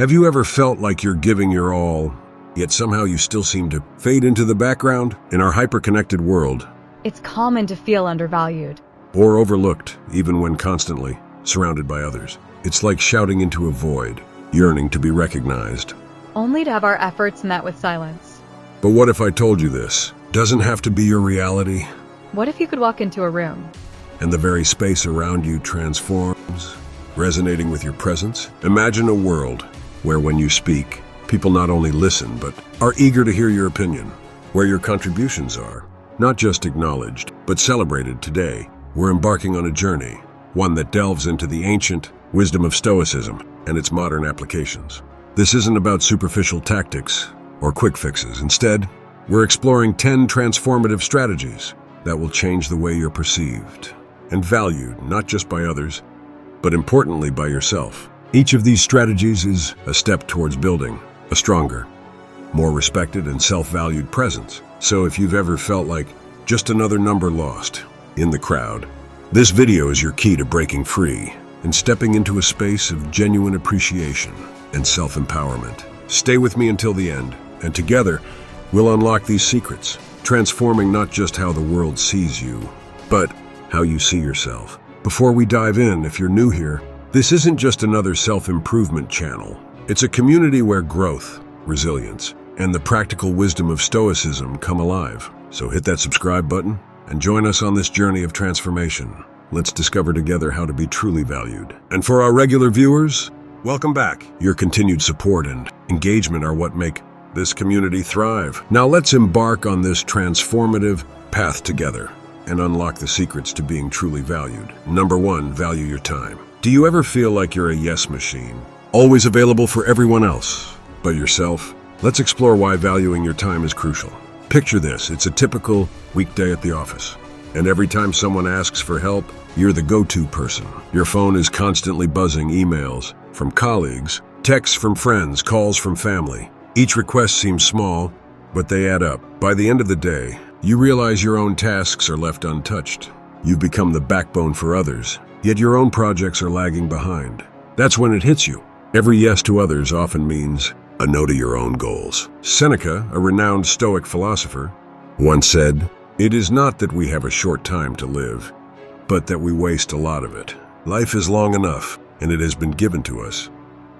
Have you ever felt like you're giving your all, yet somehow you still seem to fade into the background in our hyper-connected world? It's common to feel undervalued. Or overlooked, even when constantly surrounded by others. It's like shouting into a void, yearning to be recognized. Only to have our efforts met with silence. But what if I told you this doesn't have to be your reality, What if you could walk into a room? and the very space around you transforms, resonating with your presence? Imagine a world where when you speak, people not only listen, but are eager to hear your opinion, where your contributions are not just acknowledged, but celebrated today. We're embarking on a journey, one that delves into the ancient wisdom of Stoicism and its modern applications. This isn't about superficial tactics or quick fixes. Instead, we're exploring 10 transformative strategies that will change the way you're perceived and valued, not just by others, but importantly by yourself. Each of these strategies is a step towards building a stronger, more respected and self-valued presence. So if you've ever felt like just another number lost in the crowd, this video is your key to breaking free and stepping into a space of genuine appreciation and self-empowerment. Stay with me until the end, and together we'll unlock these secrets, transforming not just how the world sees you, but how you see yourself. Before we dive in, if you're new here, this isn't just another self-improvement channel. It's a community where growth, resilience, and the practical wisdom of Stoicism come alive. So hit that subscribe button and join us on this journey of transformation. Let's discover together how to be truly valued. And for our regular viewers, welcome back. Your continued support and engagement are what make this community thrive. Now let's embark on this transformative path together and unlock the secrets to being truly valued. Number 1, value your time. Do you ever feel like you're a yes machine, always available for everyone else but yourself? Let's explore why valuing your time is crucial. Picture this, it's a typical weekday at the office, and every time someone asks for help, you're the go-to person. Your phone is constantly buzzing, emails from colleagues, texts from friends, calls from family. Each request seems small, but they add up. By the end of the day, you realize your own tasks are left untouched. You've become the backbone for others, yet your own projects are lagging behind. That's when it hits you. Every yes to others often means a no to your own goals. Seneca, a renowned Stoic philosopher, once said, "It is not that we have a short time to live, but that we waste a lot of it. Life is long enough, and it has been given to us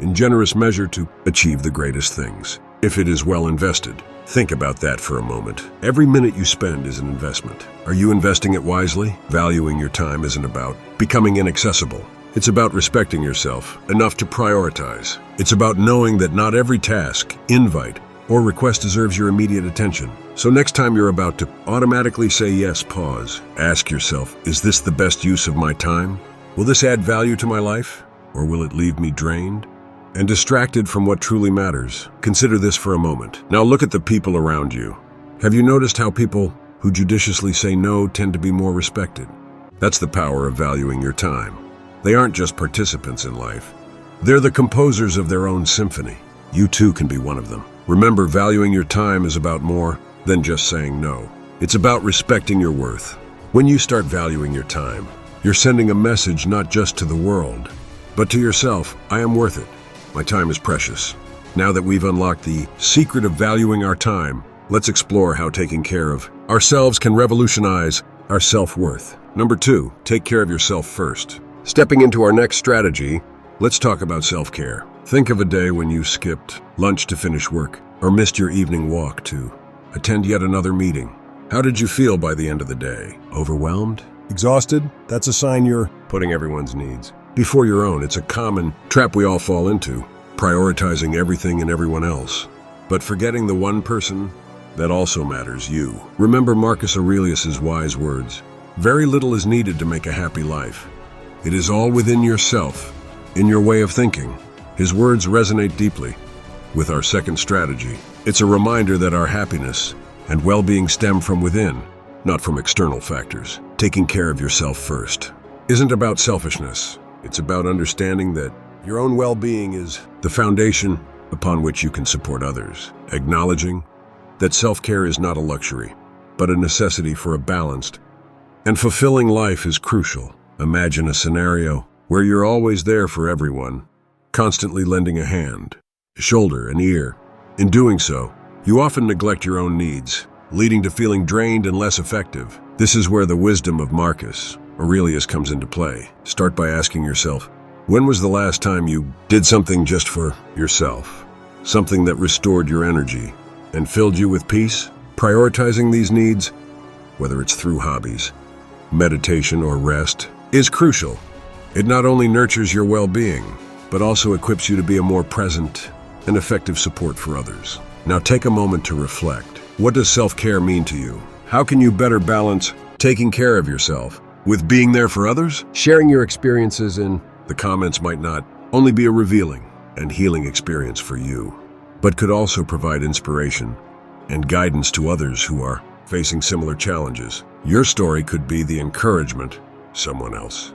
in generous measure to achieve the greatest things, if it is well invested." Think about that for a moment. Every minute you spend is an investment. Are you investing it wisely? Valuing your time isn't about becoming inaccessible. It's about respecting yourself enough to prioritize. It's about knowing that not every task, invite, or request deserves your immediate attention. So next time you're about to automatically say yes, pause. Ask yourself, is this the best use of my time? Will this add value to my life? Or will it leave me drained and distracted from what truly matters? Consider this for a moment. Now look at the people around you. Have you noticed how people who judiciously say no tend to be more respected? That's the power of valuing your time. They aren't just participants in life. They're the composers of their own symphony. You too can be one of them. Remember, valuing your time is about more than just saying no. It's about respecting your worth. When you start valuing your time, you're sending a message not just to the world, but to yourself. I am worth it. My time is precious. Now that we've unlocked the secret of valuing our time, let's explore how taking care of ourselves can revolutionize our self-worth. Number 2, take care of yourself first. Stepping into our next strategy, let's talk about self-care. Think of a day when you skipped lunch to finish work, or missed your evening walk to attend yet another meeting. How did you feel by the end of the day? Overwhelmed? Exhausted? That's a sign you're putting everyone's needs before your own. It's a common trap we all fall into, prioritizing everything and everyone else, but forgetting the one person that also matters, you. Remember Marcus Aurelius's wise words, "Very little is needed to make a happy life. It is all within yourself, in your way of thinking." His words resonate deeply with our second strategy. It's a reminder that our happiness and well-being stem from within, not from external factors. Taking care of yourself first isn't about selfishness. It's about understanding that your own well-being is the foundation upon which you can support others. Acknowledging that self-care is not a luxury, but a necessity for a balanced and fulfilling life is crucial. Imagine a scenario where you're always there for everyone, constantly lending a hand. shoulder, and ear. In doing so, you often neglect your own needs, leading to feeling drained and less effective. This is where the wisdom of Marcus Aurelius comes into play. Start by asking yourself, when was the last time you did something just for yourself? Something that restored your energy and filled you with peace? Prioritizing these needs, whether it's through hobbies, meditation, or rest, is crucial. It not only nurtures your well-being, but also equips you to be a more present and effective support for others. Now take a moment to reflect. What does self-care mean to you? How can you better balance taking care of yourself with being there for others? Sharing your experiences in the comments might not only be a revealing and healing experience for you, but could also provide inspiration and guidance to others who are facing similar challenges. Your story could be the encouragement someone else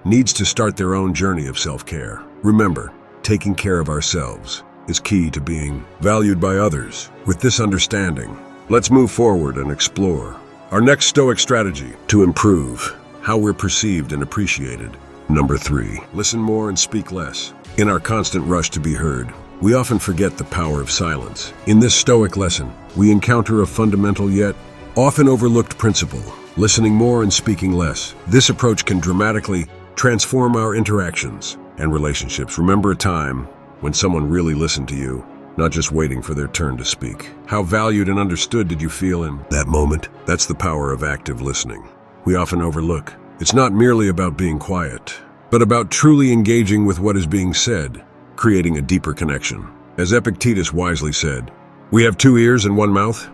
needs to start their own journey of self-care. Remember, taking care of ourselves is key to being valued by others. With this understanding, let's move forward and explore our next Stoic strategy to improve how we're perceived and appreciated. Number 3, listen more and speak less. In our constant rush to be heard, we often forget the power of silence. In this Stoic lesson, we encounter a fundamental yet often overlooked principle: listening more and speaking less. This approach can dramatically transform our interactions and relationships. Remember a time when someone really listened to you, not just waiting for their turn to speak. How valued and understood did you feel in that moment? That's the power of active listening we often overlook. It's not merely about being quiet, but about truly engaging with what is being said, creating a deeper connection. As Epictetus wisely said, we have 2 ears and 1 mouth,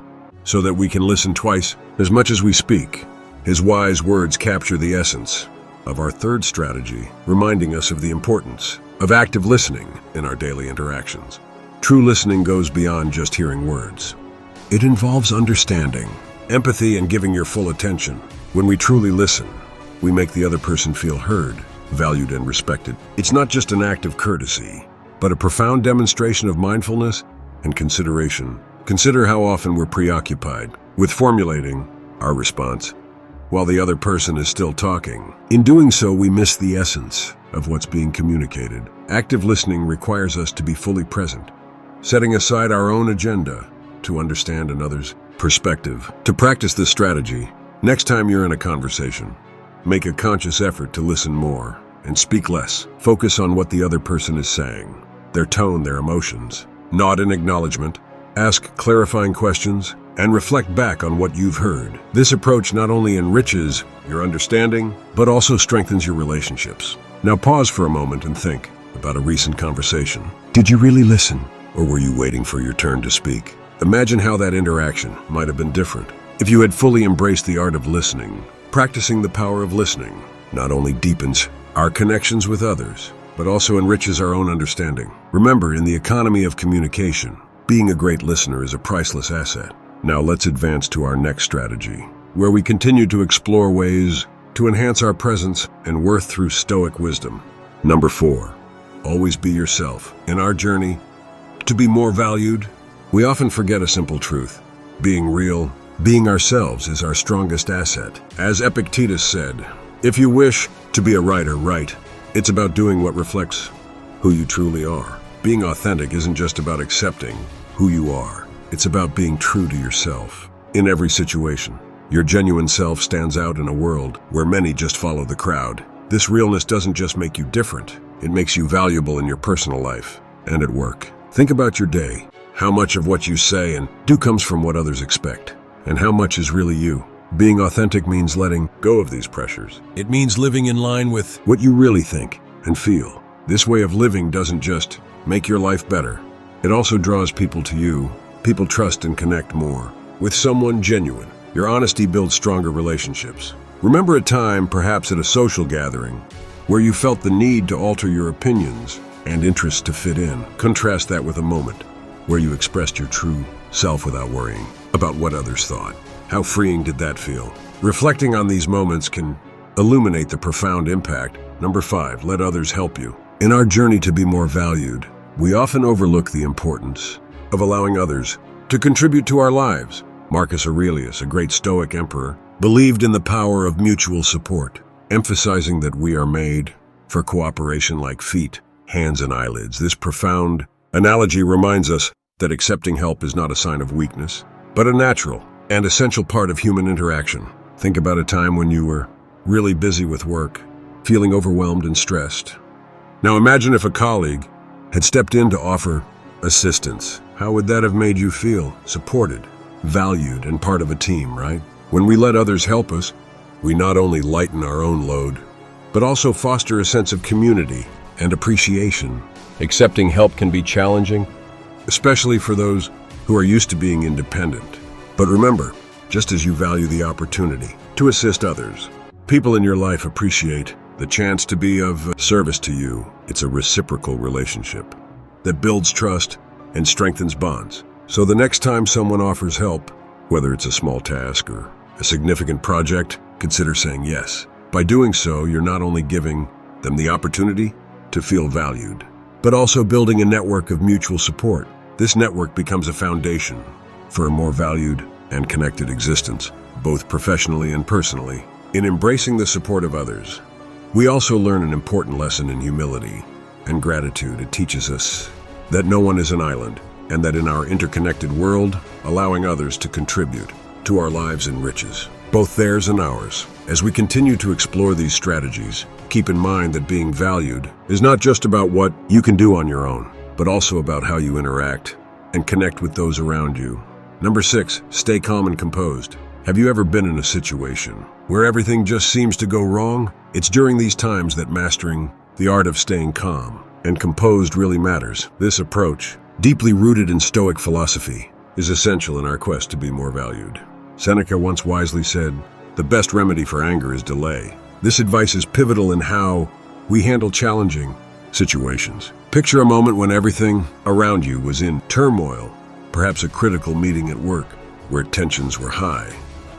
so that we can listen twice as much as we speak. His wise words capture the essence of our third strategy, reminding us of the importance of active listening in our daily interactions. True listening goes beyond just hearing words. It involves understanding, empathy, and giving your full attention. When we truly listen, we make the other person feel heard, valued, and respected. It's not just an act of courtesy, but a profound demonstration of mindfulness and consideration. Consider how often we're preoccupied with formulating our response while the other person is still talking. In doing so, we miss the essence of what's being communicated. Active listening requires us to be fully present, setting aside our own agenda to understand another's perspective. To practice this strategy, next time you're in a conversation, make a conscious effort to listen more and speak less. Focus on what the other person is saying, their tone, their emotions. Nod in acknowledgement, ask clarifying questions, and reflect back on what you've heard. This approach not only enriches your understanding, but also strengthens your relationships. Now pause for a moment and think about a recent conversation. Did you really listen, or were you waiting for your turn to speak? Imagine how that interaction might have been different if you had fully embraced the art of listening. Practicing the power of listening not only deepens our connections with others, but also enriches our own understanding. Remember, in the economy of communication, being a great listener is a priceless asset. Now let's advance to our next strategy, where we continue to explore ways to enhance our presence and worth through Stoic wisdom. Number 4, always be yourself. In our journey to be more valued, we often forget a simple truth. Being real, being ourselves is our strongest asset. As Epictetus said, if you wish to be a writer, write. It's about doing what reflects who you truly are. Being authentic isn't just about accepting who you are. It's about being true to yourself. In every situation, your genuine self stands out in a world where many just follow the crowd. This realness doesn't just make you different, it makes you valuable in your personal life and at work. Think about your day. How much of what you say and do comes from what others expect, and how much is really you? Being authentic means letting go of these pressures. It means living in line with what you really think and feel. This way of living doesn't just make your life better, it also draws people to you. People trust and connect more with someone genuine. Your honesty builds stronger relationships. Remember a time, perhaps at a social gathering, where you felt the need to alter your opinions and interests to fit in. Contrast that with a moment where you expressed your true self without worrying about what others thought. How freeing did that feel? Reflecting on these moments can illuminate the profound impact. Number 5, let others help you. In our journey to be more valued, we often overlook the importance of allowing others to contribute to our lives. Marcus Aurelius, a great Stoic emperor, believed in the power of mutual support, emphasizing that we are made for cooperation like feet, hands, and eyelids. This profound analogy reminds us that accepting help is not a sign of weakness, but a natural and essential part of human interaction. Think about a time when you were really busy with work, feeling overwhelmed and stressed. Now imagine if a colleague had stepped in to offer assistance. How would that have made you feel? Supported, valued, and part of a team, right? When we let others help us, we not only lighten our own load, but also foster a sense of community and appreciation. Accepting help can be challenging, especially for those who are used to being independent. But remember, just as you value the opportunity to assist others, people in your life appreciate the chance to be of service to you. It's a reciprocal relationship that builds trust and strengthens bonds. So the next time someone offers help, whether it's a small task or a significant project, consider saying yes. By doing so, you're not only giving them the opportunity to feel valued, but also building a network of mutual support. This network becomes a foundation for a more valued and connected existence, both professionally and personally. In embracing the support of others, we also learn an important lesson in humility and gratitude. It teaches us that no one is an island, and that in our interconnected world, allowing others to contribute to our lives enriches both theirs and ours. As we continue to explore these strategies, keep in mind that being valued is not just about what you can do on your own, but also about how you interact and connect with those around you. Number 6, stay calm and composed. Have you ever been in a situation where everything just seems to go wrong? It's during these times that mastering the art of staying calm and composed really matters. This approach, deeply rooted in Stoic philosophy, is essential in our quest to be more valued. Seneca once wisely said, "The best remedy for anger is delay." This advice is pivotal in how we handle challenging situations. Picture a moment when everything around you was in turmoil, perhaps a critical meeting at work where tensions were high,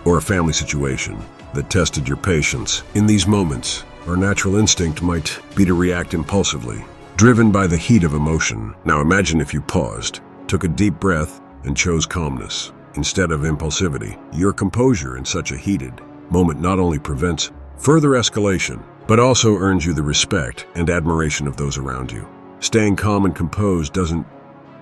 or a family situation that tested your patience. In these moments, our natural instinct might be to react impulsively, driven by the heat of emotion. Now imagine if you paused, took a deep breath, and chose calmness instead of impulsivity. Your composure in such a heated moment not only prevents further escalation, but also earns you the respect and admiration of those around you. Staying calm and composed doesn't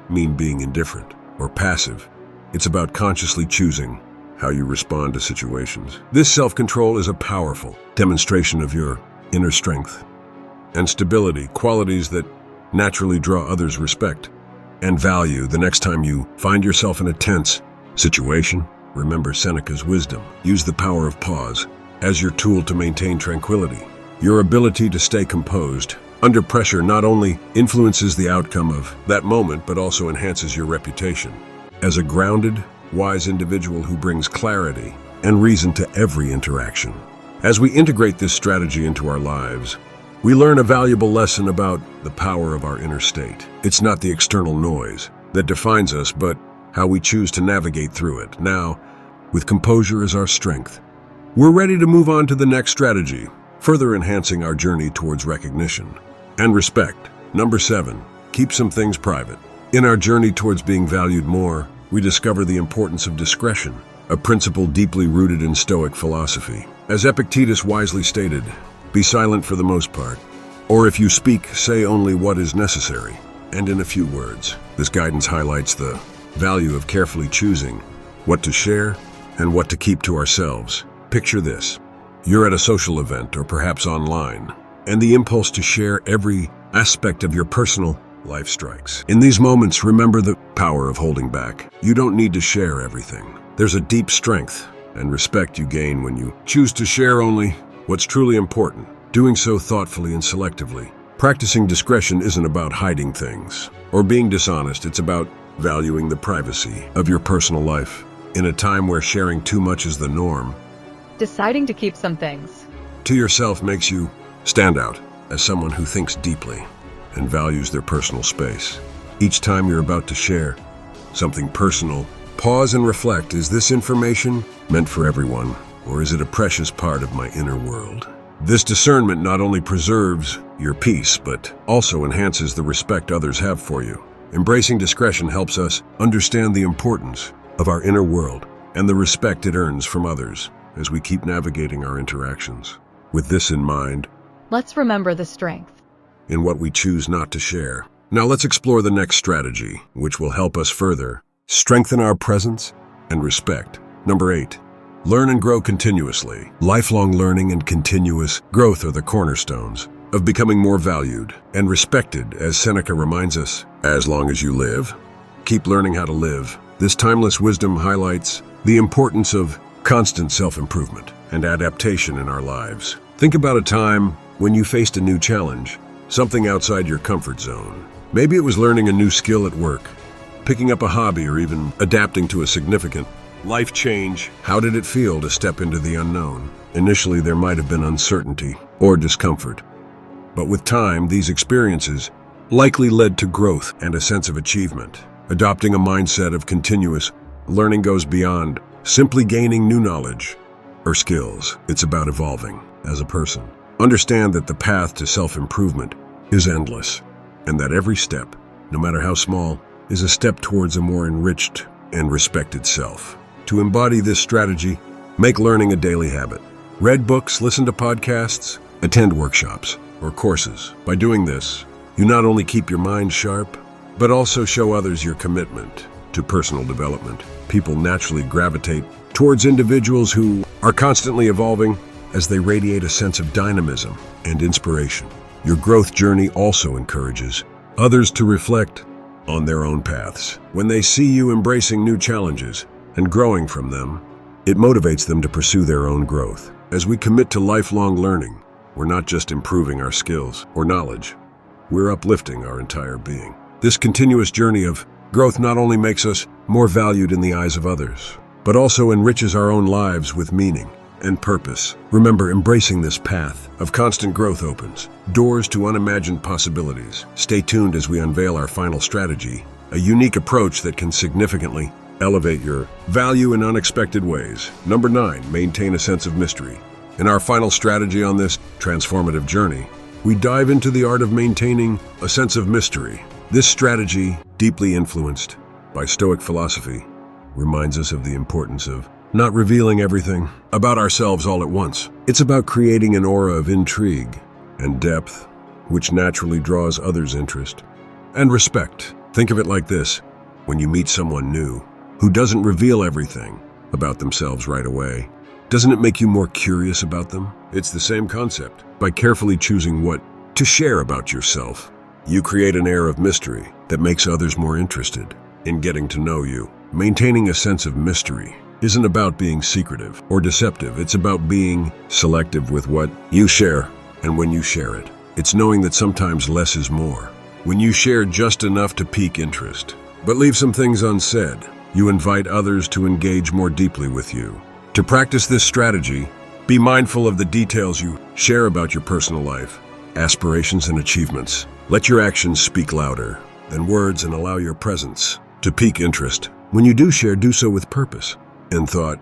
mean being indifferent or passive. It's about consciously choosing how you respond to situations. This self-control is a powerful demonstration of your inner strength and stability, qualities that naturally draw others' respect and value. The next time you find yourself in a tense situation, remember Seneca's wisdom. Use the power of pause as your tool to maintain tranquility. Your ability to stay composed under pressure not only influences the outcome of that moment, but also enhances your reputation as a grounded, wise individual who brings clarity and reason to every interaction. As we integrate this strategy into our lives, we learn a valuable lesson about the power of our inner state. It's not the external noise that defines us, but how we choose to navigate through it. Now, with composure as our strength, we're ready to move on to the next strategy, further enhancing our journey towards recognition and respect. Number 7, keep some things private. In our journey towards being valued more, we discover the importance of discretion, a principle deeply rooted in Stoic philosophy. As Epictetus wisely stated, "Be silent for the most part, or if you speak, say only what is necessary, and in a few words." This guidance highlights the value of carefully choosing what to share and what to keep to ourselves. Picture this. You're at a social event or perhaps online, and the impulse to share every aspect of your personal life strikes. In these moments, remember the power of holding back. You don't need to share everything. There's a deep strength and respect you gain when you choose to share only what's truly important, doing so thoughtfully and selectively. Practicing discretion isn't about hiding things or being dishonest. It's about valuing the privacy of your personal life. In a time where sharing too much is the norm, Deciding to keep some things to yourself makes you stand out as someone who thinks deeply and values their personal space. Each time you're about to share something personal, pause and reflect. Is this information meant for everyone, or is it a precious part of my inner world? This discernment not only preserves your peace, but also enhances the respect others have for you. Embracing discretion helps us understand the importance of our inner world and the respect it earns from others as we keep navigating our interactions. With this in mind, let's remember the strength in what we choose not to share. Now let's explore the next strategy, which will help us further strengthen our presence and respect. Number 8. Learn and grow continuously. Lifelong learning and continuous growth are the cornerstones of becoming more valued and respected, as Seneca reminds us. As long as you live, keep learning how to live. This timeless wisdom highlights the importance of constant self-improvement and adaptation in our lives. Think about a time when you faced a new challenge, something outside your comfort zone. Maybe it was learning a new skill at work, picking up a hobby, or even adapting to a significant life change. How did it feel to step into the unknown? Initially, there might have been uncertainty or discomfort. But with time, these experiences likely led to growth and a sense of achievement. Adopting a mindset of continuous learning goes beyond simply gaining new knowledge or skills. It's about evolving as a person. Understand that the path to self-improvement is endless, and that every step, no matter how small, is a step towards a more enriched and respected self. To embody this strategy, make learning a daily habit. Read books, listen to podcasts, attend workshops or courses. By doing this, you not only keep your mind sharp, but also show others your commitment to personal development. People naturally gravitate towards individuals who are constantly evolving, as they radiate a sense of dynamism and inspiration. Your growth journey also encourages others to reflect on their own paths. When they see you embracing new challenges and growing from them, it motivates them to pursue their own growth. As we commit to lifelong learning, we're not just improving our skills or knowledge, we're uplifting our entire being. This continuous journey of growth not only makes us more valued in the eyes of others, but also enriches our own lives with meaning and purpose. Remember, embracing this path of constant growth opens doors to unimagined possibilities. Stay tuned as we unveil our final strategy, a unique approach that can significantly elevate your value in unexpected ways. Number 9, maintain a sense of mystery. In our final strategy on this transformative journey, we dive into the art of maintaining a sense of mystery. This strategy, deeply influenced by Stoic philosophy, reminds us of the importance of not revealing everything about ourselves all at once. It's about creating an aura of intrigue and depth, which naturally draws others' interest and respect. Think of it like this: when you meet someone new who doesn't reveal everything about themselves right away, doesn't it make you more curious about them? It's the same concept. By carefully choosing what to share about yourself, you create an air of mystery that makes others more interested in getting to know you. Maintaining a sense of mystery isn't about being secretive or deceptive. It's about being selective with what you share and when you share it. It's knowing that sometimes less is more. When you share just enough to pique interest, but leave some things unsaid, you invite others to engage more deeply with you. To practice this strategy, be mindful of the details you share about your personal life, aspirations, and achievements. Let your actions speak louder than words and allow your presence to pique interest. When you do share, do so with purpose and thought,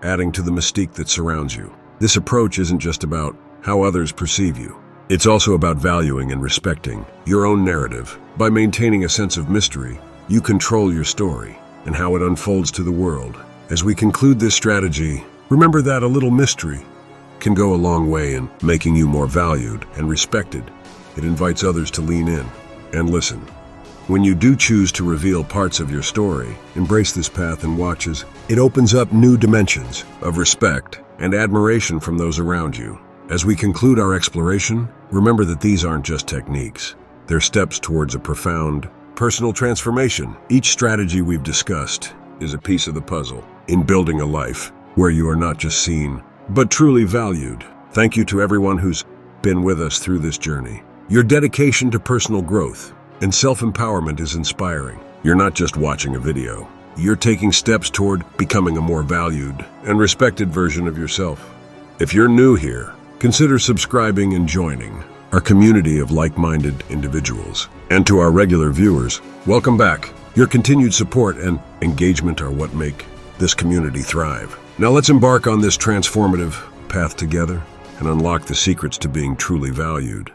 adding to the mystique that surrounds you. This approach isn't just about how others perceive you. It's also about valuing and respecting your own narrative. By maintaining a sense of mystery, you control your story and how it unfolds to the world. As we conclude this strategy, remember that a little mystery can go a long way in making you more valued and respected. It invites others to lean in and listen. When you do choose to reveal parts of your story, embrace this path and watch as it opens up new dimensions of respect and admiration from those around you. As we conclude our exploration, remember that these aren't just techniques. They're steps towards a profound personal transformation. Each strategy we've discussed is a piece of the puzzle in building a life where you are not just seen, but truly valued. Thank you to everyone who's been with us through this journey. Your dedication to personal growth and self-empowerment is inspiring. You're not just watching a video. You're taking steps toward becoming a more valued and respected version of yourself. If you're new here, consider subscribing and joining our community of like-minded individuals. And to our regular viewers, welcome back. Your continued support and engagement are what make this community thrive. Now let's embark on this transformative path together and unlock the secrets to being truly valued.